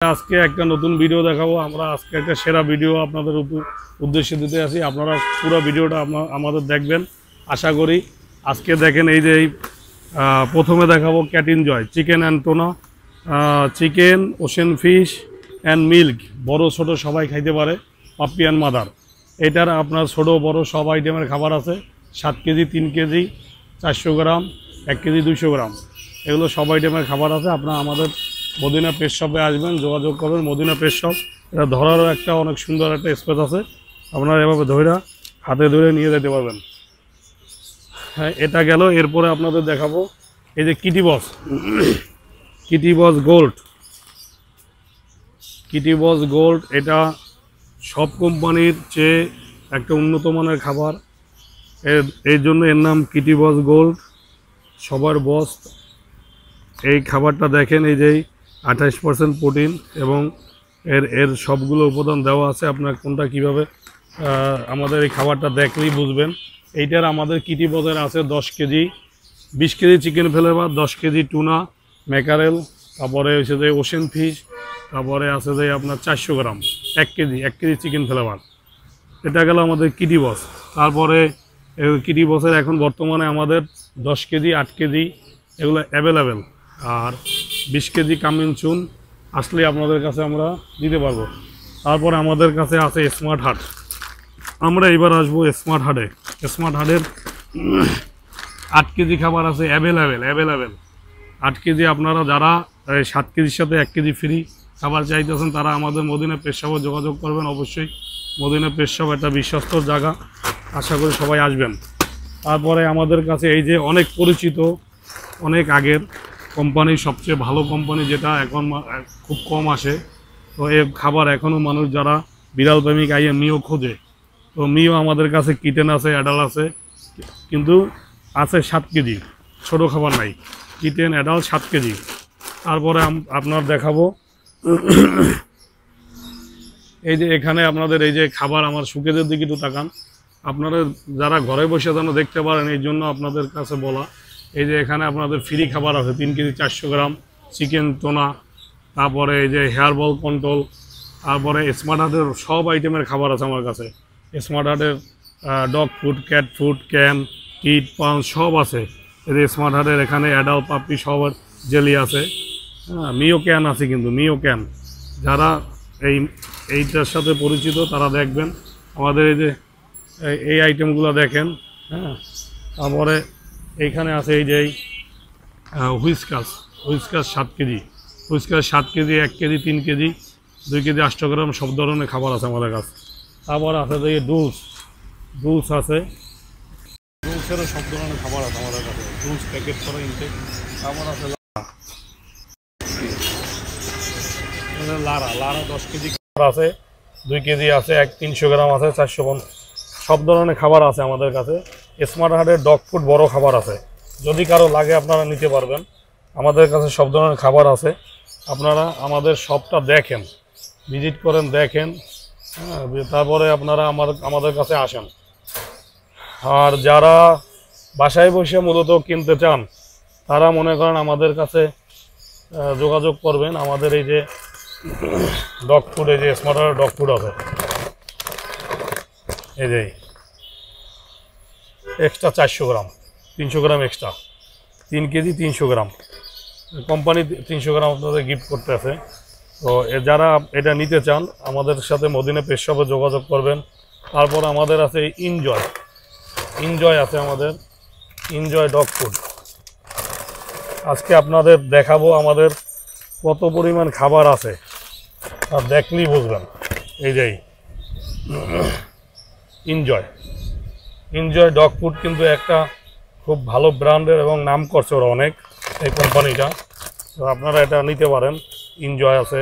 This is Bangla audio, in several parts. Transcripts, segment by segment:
আজকে একটা নতুন ভিডিও দেখাবো। আমরা আজকে একটা সেরা ভিডিও আপনাদের উদ্দেশ্যে দিতে আসি। আপনারা পুরো ভিডিওটা আমাদের দেখবেন আশা করি। আজকে দেখেন এই যে প্রথমে দেখাবো cat enjoy chicken and tuna, chicken, ocean fish and milk. বড় ছোট সবাই খাইতে পারে, পাপ্পি অ্যান্ড মাদার। এটার আপনার ছোট বড় সব আইটেমের খাবার আছে। 7 কেজি, 3 কেজি, 400 গ্রাম, 1 কেজি 200 গ্রাম, এগুলো সব আইটেমের খাবার আছে। আপনারা আমাদের মদিনা পেট শপে আসবেন, যোগাযোগ করবেন। মদিনা পেট শপ, এটা ধরারও একটা অনেক সুন্দর একটা স্পেস আছে। আপনারা এভাবে ধরে হাতে ধরে নিয়ে যেতে পারবেন। হ্যাঁ, এটা গেল। এরপরে আপনাদের দেখাবো এই যে কিটি বস, কিটি বস গোল্ড। কিটি বস গোল্ড এটা সব কোম্পানির চেয়ে একটা উন্নত মানের খাবার। এর জন্য এর নাম কিটি বস গোল্ড, সবার বস। এই খাবারটা দেখেন, এই যে 28% প্রোটিন এবং এর সবগুলো উপাদান দেওয়া আছে। আপনার কোনটা কিভাবে আমাদের এই খাবারটা দেখলেই বুঝবেন। এইটার আমাদের কিটি বসের আছে 10 KG, 20 KG chicken flavour, 10 KG tuna, mackerel, তারপরে হচ্ছে যে ওশেন ফিশ, তারপরে আছে যে আপনার 400 গ্রাম, 1 কেজি চিকেন ফ্লেভার। এটা গেল আমাদের কিটি বস। তারপরে কিটি বসের এখন বর্তমানে আমাদের 10 কেজি, 8 কেজি এগুলো অ্যাভেলেবেল। আর 20 কেজি কামিং চুন আসলে আপনাদের কাছে আমরা দিতে পারবো। তারপরে আমাদের কাছে আছে স্মার্ট হাট। আমরা এবার আসবো স্মার্ট হাটে। স্মার্ট হাটের 8 কেজি খাবার আছে অ্যাভেলেবেল। 8 কেজি আপনারা যারা 7 কেজির সাথে 1 কেজি ফ্রি খাবার চাইতেছেন তারা আমাদের মদিনা পেট শপে যোগাযোগ করবেন। অবশ্যই মদিনা পেট শপ একটা বিশ্বস্ত জায়গা, আশা করি সবাই আসবেন। তারপরে আমাদের কাছে এই যে অনেক পরিচিত, অনেক আগের কোম্পানি, সবচেয়ে ভালো কোম্পানি, যেটা এখন খুব কম আসে। তো এই খাবার এখনও মানুষ যারা বিড়াল প্রেমিক আইয়ে মিও খোঁজে, তো মিও আমাদের কাছে কিটেন আছে, অ্যাডাল্ট আছে, কিন্তু আছে 7 কেজি, ছোটো খাবার নাই। Kitten adult 7 KG. তারপরে আপনার দেখাবো এই যে এখানে আপনাদের এই যে খাবার, আমার সুকেজের দিকে একটু তাকান। আপনারা যারা ঘরে বসে যেন দেখতে পারেন, এই জন্য আপনাদের কাছে বলা। এই যে এখানে আপনাদের ফ্রি খাবার আছে 3 কেজি 400 গ্রাম চিকেন টোনা, তারপরে এই যে হেয়ার বল কন্ট্রোল, তারপরে স্মার্ট হার্টের সব আইটেমের খাবার আছে আমার কাছে। স্মার্ট হার্টের dog food, cat food, can, kit, pound সব আছে। এই যে স্মার্ট হার্টের এখানে অ্যাডাল্ট পাপ্পি সবার জেলি আছে। হ্যাঁ, মিও ক্যান আছে, কিন্তু মিও ক্যান যারা এইটার সাথে পরিচিত তারা দেখবেন। আমাদের এই যে এই আইটেমগুলো দেখেন। হ্যাঁ, তারপরে এইখানে আছে এই যে Whiskas 7 KG, Whiskas 7 KG, 1 KG 3 KG, 2 KG 800 gram, সব ধরনের খাবার আছে আমাদের কাছে। তারপর আছে যে ডুলস আছে, ডুলসেরও সব ধরনের খাবার আছে আমাদের কাছে, ডুলস প্যাকেট করা ইনটেক। তারপর আছে লারা 10 কেজি খাবার আছে, 2 কেজি আছে, 300 গ্রাম আছে, 450, সব ধরনের খাবার আছে আমাদের কাছে। স্মার্ট হার্টের ডগ ফুড বড় খাবার আছে, যদি কারো লাগে আপনারা নিতে পারবেন। আমাদের কাছে সব ধরনের খাবার আছে। আপনারা আমাদের শপটা দেখেন, ভিজিট করেন, দেখেন। হ্যাঁ, তারপরে আপনারা আমাদের কাছে আসেন। আর যারা বাসায় বসে মূলত কিনতে চান তারা মনে করেন আমাদের কাছে যোগাযোগ করবেন। আমাদের এই যে ডগ ফুড, এই যে স্মার্ট হার্টের ডগ ফুড আছে, এই যে এক্সট্রা 400 গ্রাম, 300 গ্রাম এক্সট্রা, 3 কেজি 300 গ্রাম, কোম্পানি 300 গ্রাম আপনাদের গিফট করতে আছে। তো যারা এটা নিতে চান আমাদের সাথে মদিনা পেট শপে যোগাযোগ করবেন। তারপর আমাদের আছে এনজয় আছে, আমাদের এনজয় ডগ ফুড। আজকে আপনাদের দেখাবো আমাদের কত পরিমাণ খাবার আছে, আর দেখলেই বুঝবেন। এই যে এনজয় ডগ ফুড কিন্তু একটা খুব ভালো ব্র্যান্ডের এবং নাম করছে ওরা অনেক, এই কোম্পানিটা। তো আপনারা এটা নিতে পারেন, এনজয় আছে।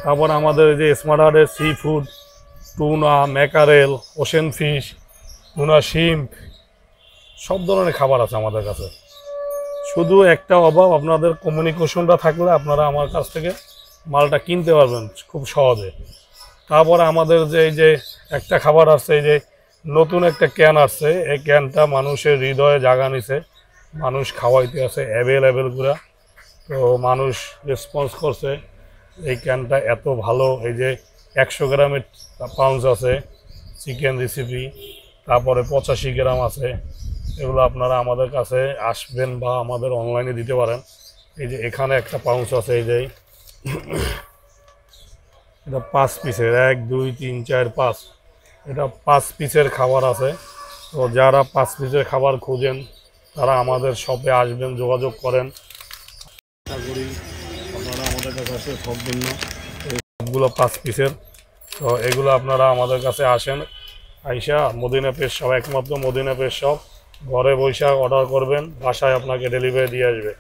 তারপর আমাদের এই যে স্মার্ট হার্টের sea food, tuna, mackerel, ocean fish, tuna shrimp, সব ধরনের খাবার আছে আমাদের কাছে। শুধু একটা অভাব, আপনাদের কমিউনিকেশনটা থাকলে আপনারা আমার কাছ থেকে মালটা কিনতে পারবেন খুব সহজে। তারপরে আমাদের যে এই যে একটা খাবার আসছে, এই যে নতুন একটা ক্যান আসছে, এই ক্যানটা মানুষের হৃদয়ে জাগা নিছে, মানুষ খাওয়াইতে আছে অ্যাভেলেবেল করে। তো মানুষ রেসপন্স করছে। এই ক্যানটা এত ভালো। এই যে 100 গ্রামের পাউন্স আছে চিকেন রেসিপি, তারপরে 85 গ্রাম আছে। এগুলো আপনারা আমাদের কাছে আসবেন বা আমাদের অনলাইনে দিতে পারেন। এই যে এখানে একটা পাউন্স আছে, এই যে এটা 5 পিসের, 1 2 3 4 5, এটা 5 পিসের খাবার আছে। তো যারা 5 পিসের খাবার খোঁজেন তারা আমাদের শপে আসবেন, যোগাযোগ করেন। আশা করি আপনারা আমাদের কাছে আসে সবদিন না, এই সবগুলো 5 পিসের। তো এগুলো আপনারা আমাদের কাছে আসেন, আইসা মদিনা পেজ শপ, একমাত্র মদিনা পেজ শপ, ঘরে বসে অর্ডার করবেন, বাসায় আপনাকে ডেলিভারি দিয়ে আসবে।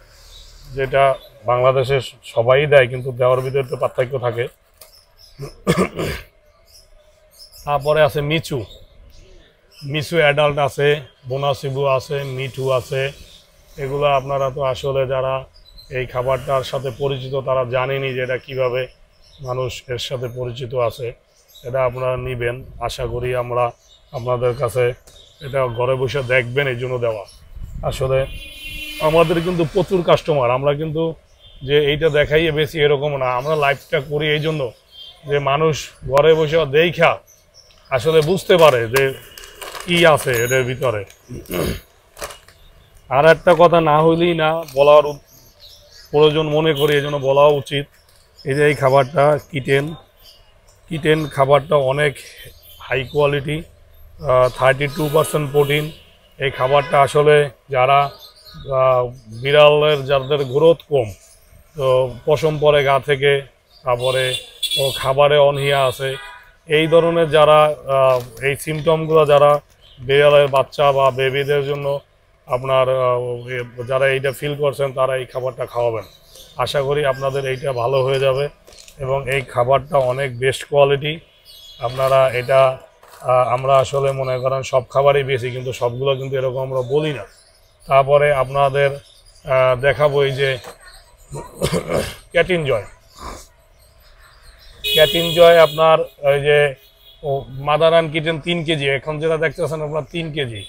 যেটা বাংলাদেশে সবাই দেয়, কিন্তু দেওয়ার ভিতরে তো পার্থক্য থাকে। তারপরে আছে মিচু, মিচু অ্যাডাল্ট আছে, বোনাসিবু আছে, মিঠু আছে। এগুলো আপনারা তো আসলে যারা এই খাবারটার সাথে পরিচিত তারা জানেনই যে এটা কীভাবে মানুষ এর সাথে পরিচিত আছে। এটা আপনারা নেবেন, আশা করি আমরা আপনাদের কাছে এটা ঘরে বসে দেখবেন এই জন্য দেওয়া। আসলে আমাদের কিন্তু প্রচুর কাস্টমার, আমরা কিন্তু যে এইটা দেখাইয়ে বেশি এরকম না, আমরা লাইভটা করি এই জন্য যে মানুষ ঘরে বসে দেখা আসলে বুঝতে পারে যে কি আছে এদের ভিতরে। আর একটা কথা না হইলেই না, বলার প্রয়োজন মনে করি, এই জন্য বলা উচিত। এই যে এই খাবারটা কিটেন খাবারটা অনেক হাই কোয়ালিটি, 32% প্রোটিন। এই খাবারটা আসলে যারা বিড়ালের যাদের গ্রোথ কম, তো পশম পরে গা থেকে, তারপরে ও খাবারে অনীহা আছে, এই ধরনের যারা এই সিমটমগুলো যারা বিড়ালের বাচ্চা বা বেবিদের জন্য আপনার যারা এইটা ফিল করছেন তারা এই খাবারটা খাওয়াবেন। আশা করি আপনাদের এইটা ভালো হয়ে যাবে এবং এই খাবারটা অনেক বেস্ট কোয়ালিটি। আপনারা এটা আমরা আসলে মনে করেন সব খাবারই বেশি, কিন্তু সবগুলো কিন্তু এরকম আমরা বলি না। তারপরে আপনাদের দেখাবো এই যে ক্যাট এনজয় আপনার ওই যে মাদার অ্যান্ড কিটেন 3 কেজি, এখন যেটা দেখতেছেন আপনার 3 KG.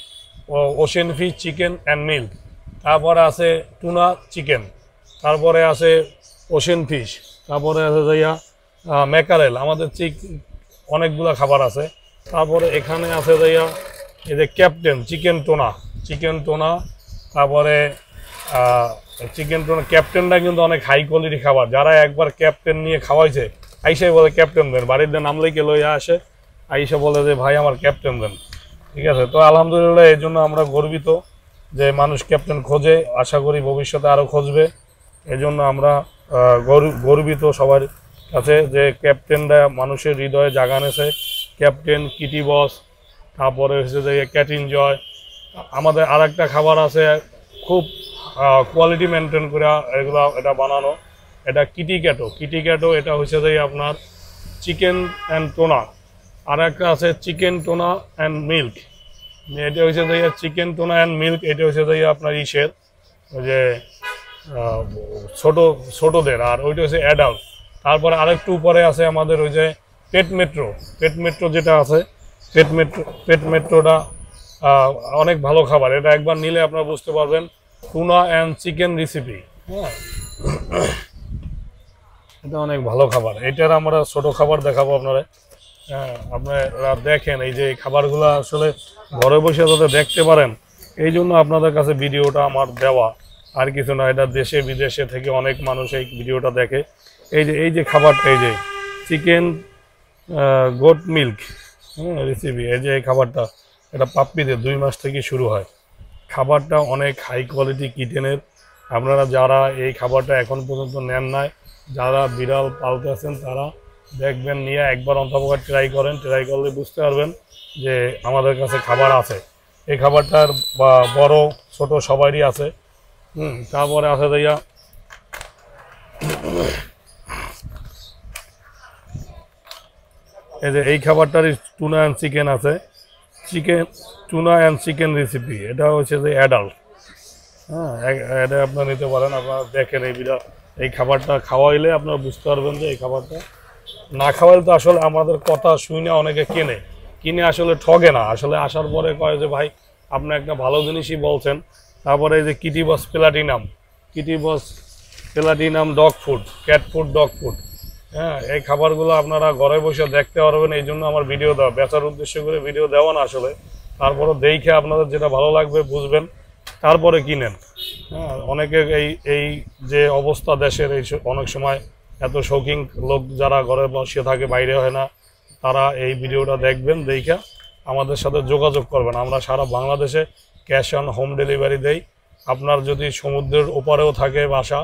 Ocean fish chicken and milk, তারপরে আছে টুনা চিকেন, তারপরে আছে ওশেন ফিশ, তারপরে আছে যাইয়া ম্যাকারেল, আমাদের অনেকগুলো খাবার আছে। তারপরে এখানে আছে যাইয়া এই যে ক্যাপ্টেন চিকেন টোনা, তারপরে চিকেন টোনা। ক্যাপ্টেনটা কিন্তু অনেক হাই কোয়ালিটি খাবার, যারা একবার ক্যাপ্টেন নিয়ে খাওয়াইছে আইসাই বলে ক্যাপ্টেন দেন, বাড়িতে নামলেই লইয়া আসে, আইসা বলে যে ভাই আমার ক্যাপ্টেন দেন। ঠিক আছে, তো আলহামদুলিল্লাহ এই জন্য আমরা গর্বিত যে মানুষ ক্যাপ্টেন খোঁজে, আশা করি ভবিষ্যতে আরও খুঁজবে। এই জন্য আমরা গর্বিত সবার কাছে যে ক্যাপ্টেনরা মানুষের হৃদয়ে জাগা এনেছে। ক্যাপ্টেন, কিটি বস, তারপরে হচ্ছে যে ক্যাট এনজয়। আমাদের আর একটা খাবার আছে খুব কোয়ালিটি মেনটেন করে এগুলো এটা বানানো, এটা কিটি ক্যাটো। এটা হচ্ছে যে আপনার চিকেন অ্যান্ড টোনা। আর একটা আছে চিকেন টোনা অ্যান্ড মিল্ক, এটা হচ্ছে যে চিকেন টোনা অ্যান্ড মিল্ক। এটা হচ্ছে যে আপনার ইসের ওই যে ছোটদের, আর ওইটা হচ্ছে অ্যাডাল্ট। তারপরে আরেকটু উপরে আছে আমাদের ওই যে পেট মেট্রো যেটা আছে, পেট মেট্রোটা অনেক ভালো খাবার। এটা একবার নিলে আপনারা বুঝতে পারবেন। টুনা অ্যান্ড চিকেন রেসিপি, হ্যাঁ, এটা অনেক ভালো খাবার। এটার আমরা ছোট খাবার দেখাবো আপনারা। হ্যাঁ, আপনারা দেখেন এই যে খাবারগুলো আসলে ঘরে বসে যাতে দেখতে পারেন, এই জন্য আপনাদের কাছে ভিডিওটা আমার দেওয়া, আর কিছু না। এটা দেশে বিদেশে থেকে অনেক মানুষ এই ভিডিওটা দেখে। এই যে খাবারটা, এই যে চিকেন গোট মিল্ক রেসিপি, এই যে এই খাবারটা, এটা পাপ্পিদের 2 মাস থেকে শুরু হয়। খাবারটা অনেক হাই কোয়ালিটি কিটেনের। আপনারা যারা এই খাবারটা এখন পর্যন্ত নেন নাই, যারা বিড়াল পালতে আছেন তারা দেখবেন, নিয়ে একবার অন্তত ট্রাই করেন। ট্রাই করলে বুঝতে পারবেন যে আমাদের কাছে খাবার আছে। এই খাবারটার বড় ছোট সবারই আছে। তারপরে আছে যাইয়া এই যে এই খাবারটার টুনা অ্যান্ড চিকেন আছে, টুনা অ্যান্ড চিকেন রেসিপি। এটা হচ্ছে যে অ্যাডাল্ট, হ্যাঁ, এটা আপনারা নিতে পারেন। আপনারা দেখেন এই খাবারটা খাওয়াইলে আপনারা বুঝতে পারবেন যে এই খাবারটা। না খাওয়াইলে তো আসলে আমাদের কথা শুনে অনেকে কিনে আসলে ঠগে না, আসলে আসার পরে কয় যে ভাই আপনি একটা ভালো জিনিসই বলছেন। তারপরে এই যে Kitty Boss Platinum dog food, cat food, dog food, হ্যাঁ, এই খাবারগুলো আপনারা ঘরে বসে দেখতে পারবেন, এই জন্য আমার ভিডিও দেওয়া, বেচার উদ্দেশ্য করে ভিডিও দেওয়া না আসলে। তারপরে দেখে আপনাদের যেটা ভালো লাগবে বুঝবেন, তারপরে কিনেন। হ্যাঁ, অনেকে এই এই যে অবস্থা দেশের, এই অনেক সময় এত শৌখিন লোক যারা ঘরে বসে থাকে, বাইরে হয় না, তারা এই ভিডিওটা দেখবেন, দেখে আমাদের সাথে যোগাযোগ করবেন। আমরা সারা বাংলাদেশে ক্যাশ অন হোম ডেলিভারি দেই। আপনার যদি সমুদ্রের ওপারেও থাকে বাসা,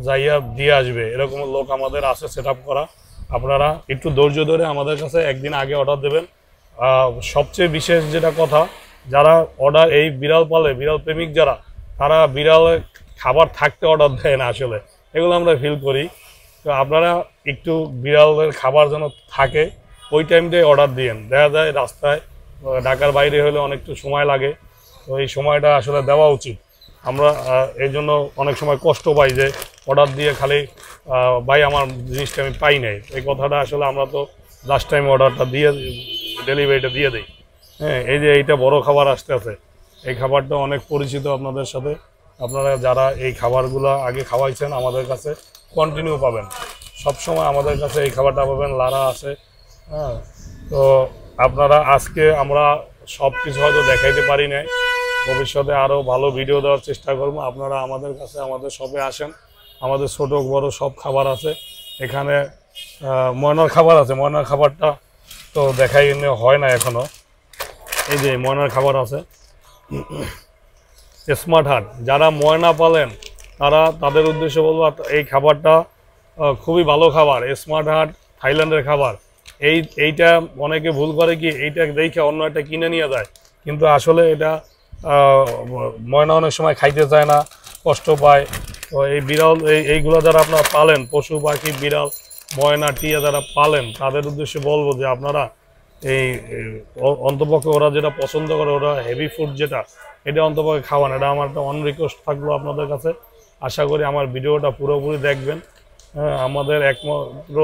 যাইয়া দিয়ে আসবে এরকম লোক আমাদের আছে সেট আপ করা। আপনারা একটু ধৈর্য ধরে আমাদের কাছে একদিন আগে অর্ডার দেবেন। সবচেয়ে বিশেষ যেটা কথা, যারা অর্ডার, এই বিড়াল পালে, বিড়াল প্রেমিক যারা, তারা বিড়ালে খাবার থাকতে অর্ডার দেয় না আসলে, এগুলো আমরা ফিল করি। তো আপনারা একটু বিড়ালের খাবার যেন থাকে ওই টাইমটাই অর্ডার দিয়েন। দেখা যায় রাস্তায় ঢাকার বাইরে হলে অনেকটু সময় লাগে, তো এই সময়টা আসলে দেওয়া উচিত। আমরা এই জন্য অনেক সময় কষ্ট পাই যে অর্ডার দিয়ে খালি ভাই আমার জিনিসটা আমি পাই নাই, এই কথাটা আসলে আমরা তো লাস্ট টাইম অর্ডারটা দিয়ে ডেলিভারিটা দিয়ে দিই। হ্যাঁ, এই যে এইটা বড় খাবার আসতে আছে, এই খাবারটা অনেক পরিচিত আপনাদের সাথে। আপনারা যারা এই খাবারগুলো আগে খাওয়াইছেন আমাদের কাছে কন্টিনিউ পাবেন, সবসময় আমাদের কাছে এই খাবারটা পাবেন, লারা আছে। হ্যাঁ, তো আপনারা আজকে আমরা সব কিছু হয়তো দেখাইতে পারি নাই, ভবিষ্যতে আরও ভালো ভিডিও দেওয়ার চেষ্টা করব। আপনারা আমাদের কাছে, আমাদের শপে আসেন, আমাদের ছোট বড় সব খাবার আছে এখানে। ময়নার খাবার আছে, ময়নার খাবারটা তো দেখাই হয় না এখনো। এই যে ময়নার খাবার আছে। স্মার্ট হাট, যারা ময়না পালেন তারা, তাদের উদ্দেশ্যে বলবো এই খাবারটা খুবই ভালো খাবার। স্মার্ট হাট থাইল্যান্ডের খাবার। এইটা অনেকে ভুল করে কি, এইটা দেখে অন্য একটা কিনে নিয়ে যায়, কিন্তু আসলে এটা ময়না অনেক সময় খাইতে চায় না, কষ্ট পায়। তো এই বিড়াল, এইগুলো যারা আপনারা পালেন, পশু পাখি বিড়াল ময়না টিয়া যারা পালেন, তাদের উদ্দেশ্যে বলবো যে আপনারা এই অন্তপক্ষে ওরা যেটা পছন্দ করে, ওরা হেভি ফুড যেটা, এটা অন্তপক্ষে খাওয়ান। এটা আমার একটা অন রিকোয়েস্ট থাকলো আপনাদের কাছে। আশা করি আমার ভিডিওটা পুরোপুরি দেখবেন। আমাদের একমাত্র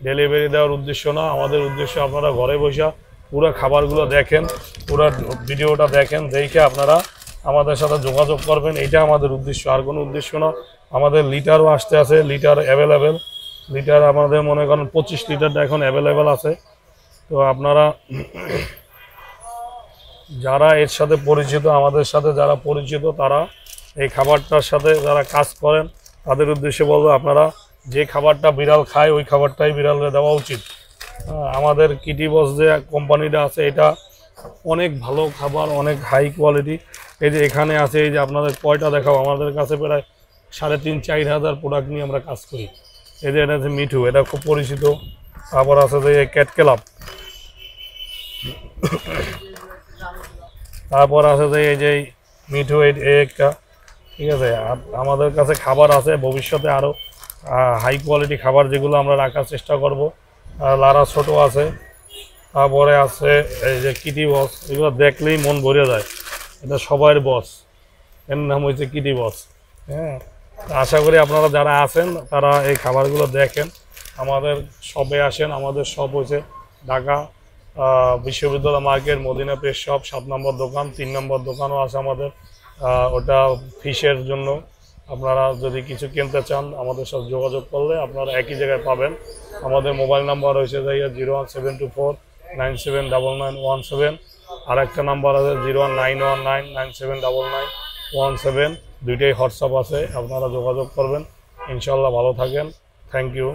ডেলিভারি দেওয়ার উদ্দেশ্য না, আমাদের উদ্দেশ্য আপনারা ঘরে বসে পুরো খাবারগুলো দেখেন, পুরো ভিডিওটা দেখেন, দেখে আপনারা আমাদের সাথে যোগাযোগ করবেন, এইটা আমাদের উদ্দেশ্য, আর কোনো উদ্দেশ্য না। আমাদের লিটারও আসতে আছে, লিটার অ্যাভেলেবেল। লিটার আমাদের মনে করেন 25 লিটারটা এখন অ্যাভেলেবেল আছে। তো আপনারা যারা এর সাথে পরিচিত, আমাদের সাথে যারা পরিচিত, তারা এই খাবারটার সাথে যারা কাজ করেন, তাদের উদ্দেশ্যে বলবো আপনারা যে খাবারটা বিড়াল খায় ওই খাবারটাই বিড়ালে দেওয়া উচিত। আমাদের কিটি বস যে কোম্পানিটা আছে, এটা অনেক ভালো খাবার, অনেক হাই কোয়ালিটি। এই যে এখানে আছে, এই যে আপনাদের কয়টা দেখাও, আমাদের কাছে প্রায় 3,500-4 হাজার প্রোডাক্ট নিয়ে আমরা কাজ করি। এই যে এটা হচ্ছে মিঠু, এটা খুব পরিচিত। তারপর আছে যে ক্যাট ক্লাব, তারপর আছে যে এই যে মিঠু, এই একটা। ঠিক আছে, আমাদের কাছে খাবার আছে, ভবিষ্যতে আরও হাই কোয়ালিটি খাবার যেগুলো আমরা রাখার চেষ্টা করব। লারা ছোট আছে, তারপরে আছে এই যে কিটি বস, এগুলো দেখলেই মন ভরে যায়। এটা সবার বস, এর নাম হয়েছে কিটি বস। হ্যাঁ, আশা করি আপনারা যারা আছেন তারা এই খাবারগুলো দেখেন, আমাদের শপে আসেন। আমাদের শপ হয়েছে ঢাকা বিশ্ববিদ্যালয় মার্কেট, মদিনা প্রেস শপ 7 নম্বর দোকান। 3 নম্বর দোকানও আছে আমাদের, ওটা ফিশের জন্য। আপনারা যদি কিছু কিনতে চান আমাদের সাথে যোগাযোগ করলে আপনারা একই জায়গায় পাবেন। আমাদের মোবাইল নাম্বার হয়েছে 01724979917। আর একটা নাম্বার আছে 01919979917। দুইটাই হোয়াটসঅ্যাপ আছে, আপনারা যোগাযোগ করবেন। ইনশাল্লাহ ভালো থাকেন। Thank you.